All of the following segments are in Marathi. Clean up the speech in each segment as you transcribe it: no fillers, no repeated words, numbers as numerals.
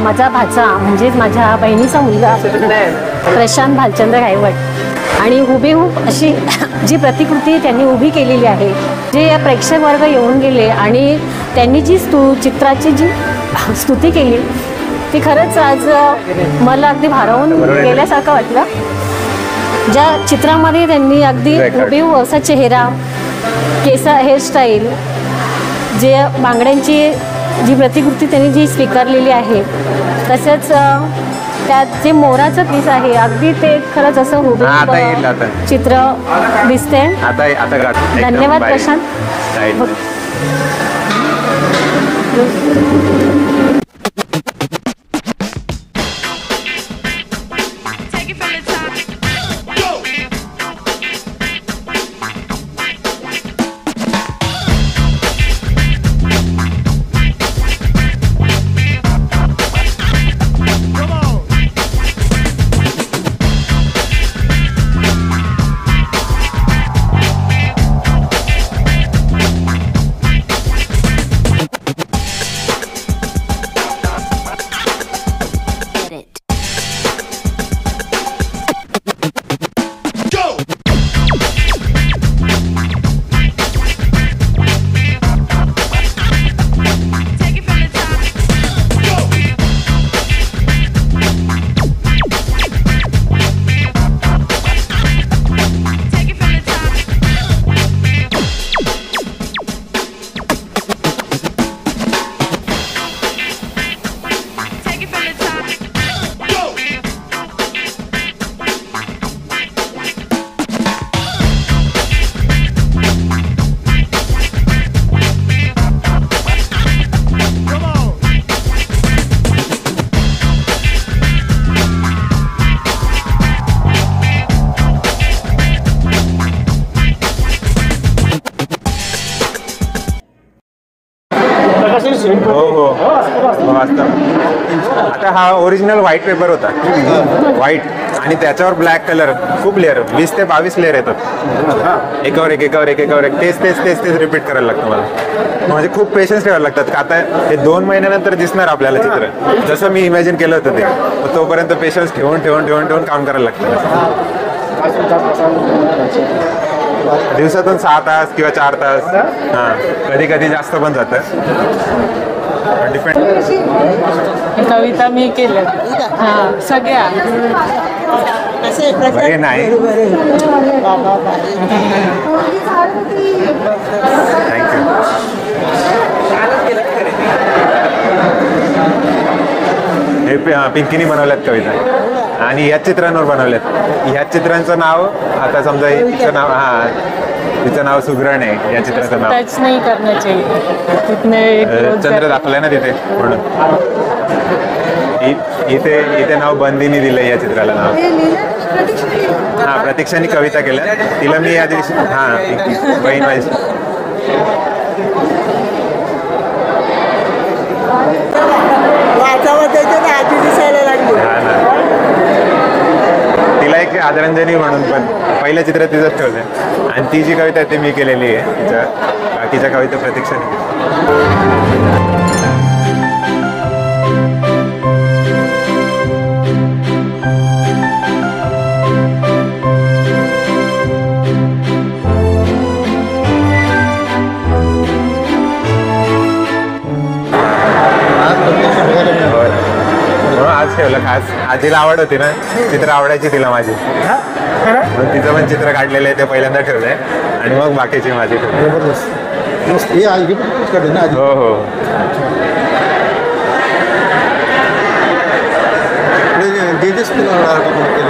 माझा भाचा म्हणजेच माझ्या बहिणीचा मुलगा प्रशांत भालचंद्र गायवट आणि हुबेहूब अशी जी प्रतिकृती त्यांनी उभी केलेली आहे, जे या प्रेक्षक वर्ग येऊन गेले आणि त्यांनी जी चित्राची जी स्तुती केली ती खरंच आज मला अगदी भारावून गेल्यासारखं वाटलं. ज्या चित्रामध्ये त्यांनी अगदी हुबेहूब असा चेहरा, केसा, हेअरस्टाईल, जे बांगड्यांची जी प्रतिकृती त्यांनी जी स्वीकारलेली आहे, तसंच त्यात जे मोराचं पीस आहे अगदी ते खरंच असं हुबेहूब चित्र दिसते. धन्यवाद प्रशांत. हो आता हा ओरिजिनल व्हाईट पेपर होता, व्हाईट, आणि त्याच्यावर ब्लॅक कलर, खूप लेअर, 20 ते 22 लेअर येतात, एकावर एक एकावर एक एकावर एक, तेच तेच तेच तेच रिपीट करायला लागतं मला. म्हणजे खूप पेशन्स ठेवायला लागतात. का आता हे 2 महिन्यानंतर दिसणार आपल्याला चित्र, जसं मी इमॅजिन केलं होतं ते, तोपर्यंत पेशन्स ठेवून ठेवून ठेवून ठेवून काम करायला लागतं. दिवसातून 6 तास किंवा 4 तास, कधी कधी जास्त पण जातं, डिपेंड. कविता मी केल्या सगळ्या नाही. थँक्यू. हे पिंकीनी बनवल्यात कविता आणि ह्याच चित्रांवर बनवल्यात. ह्याच चित्रांचं नाव, आता समजा हिचं नाव, तिचं नाव सुगरण आहे, या चित्राचं नाव टच नाही करण्याचे, चंद्र दाखवलाय ना तिथे, म्हणून इथे नाव बंदीनी दिलंय या चित्राला नाव. प्रतीक्षाने कविता केल्या, तिला मी या दिवशी बहीण माझी. तिला एक आदरांजली म्हणून पण पहिलं चित्र तिचंच ठेवलंय, आणि ती जी कविता आहे ती मी केलेली आहे. तिच्या बाकीच्या कविता प्रतीक्षाने. आज ठेवलं खास. आजीला आवड होती ना, चित्र आवडायची तिला माझी, म्हणून तिचं पण चित्र काढलेलं आहे, ते पहिल्यांदा ठेवलंय, आणि मग बाकीची माझी ठेवली. हो हो.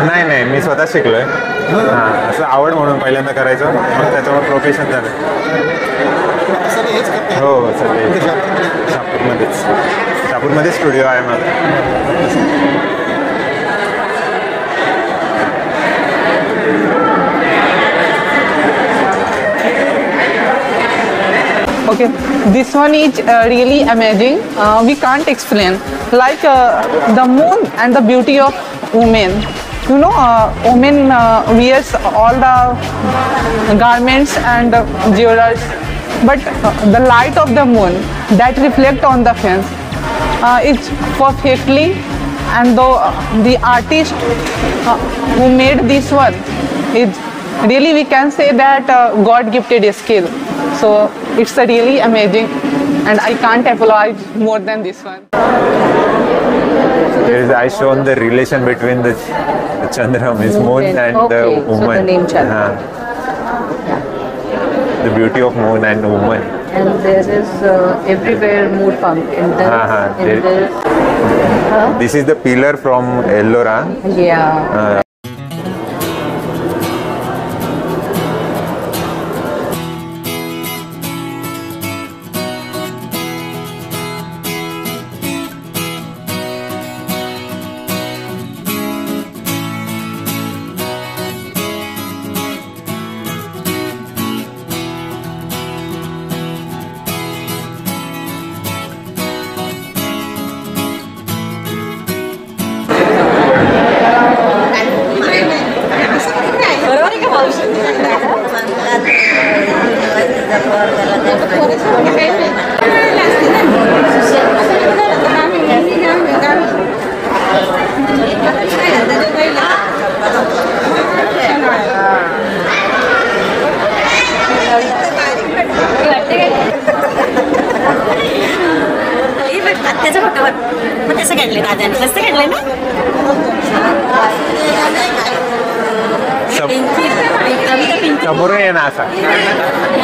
नाही नाही, मी स्वतः शिकलोय. असं आवड म्हणून पहिल्यांदा करायचं, मग त्याच्यामुळे प्रोफेशन झालं. हो सध्या शापूरमध्येच स्टुडिओ आहे माझा. Okay, this one is really amazing. We can't explain. Like the moon and the beauty of women. You know, women wears all the garments and jewelers, but the light of the moon that reflect on the face is perfectly, and though the artist who made this one is really, we can say that God gifted skill. So it's a really amazing, and I can't applaud more than this one. Here is I shown the relation between the Chandra, means moon, and Okay, the so the woman. name Chandra. The beauty of moon and woman. And there is everywhere mood pump in the, This is the pillar from Ellora. yeah. त्याचा फोटो मग तसं काढले दादाने मस्त काढलंय ना समोरून ये ना असा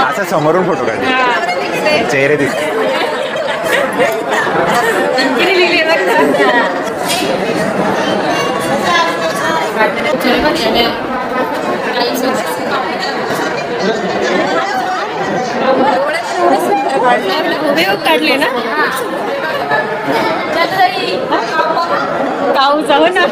असा समोरून फोटो काढले चेहरे दिसते काढले ना काऊ जाऊ ना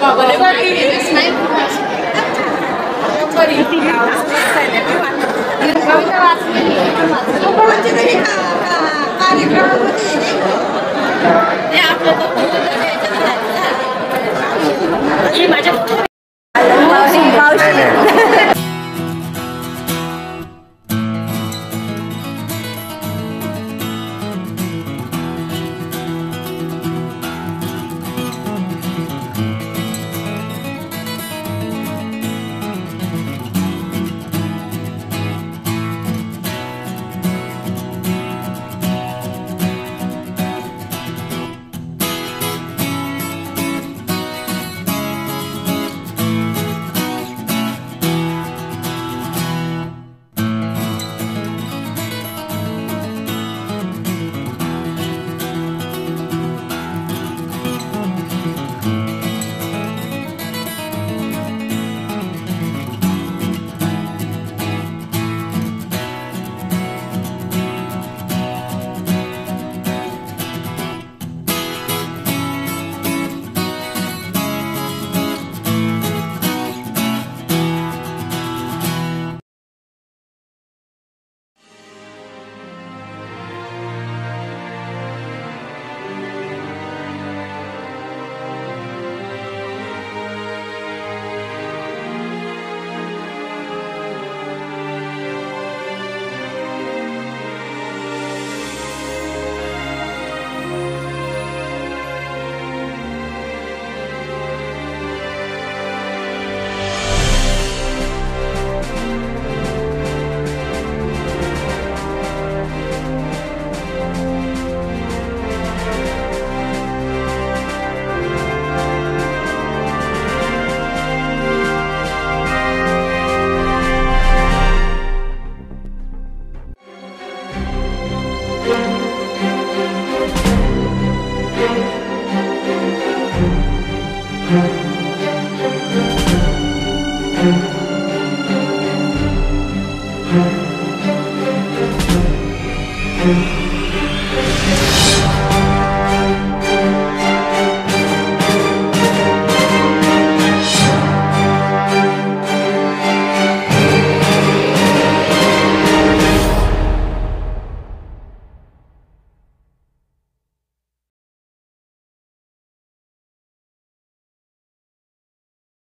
Thank you.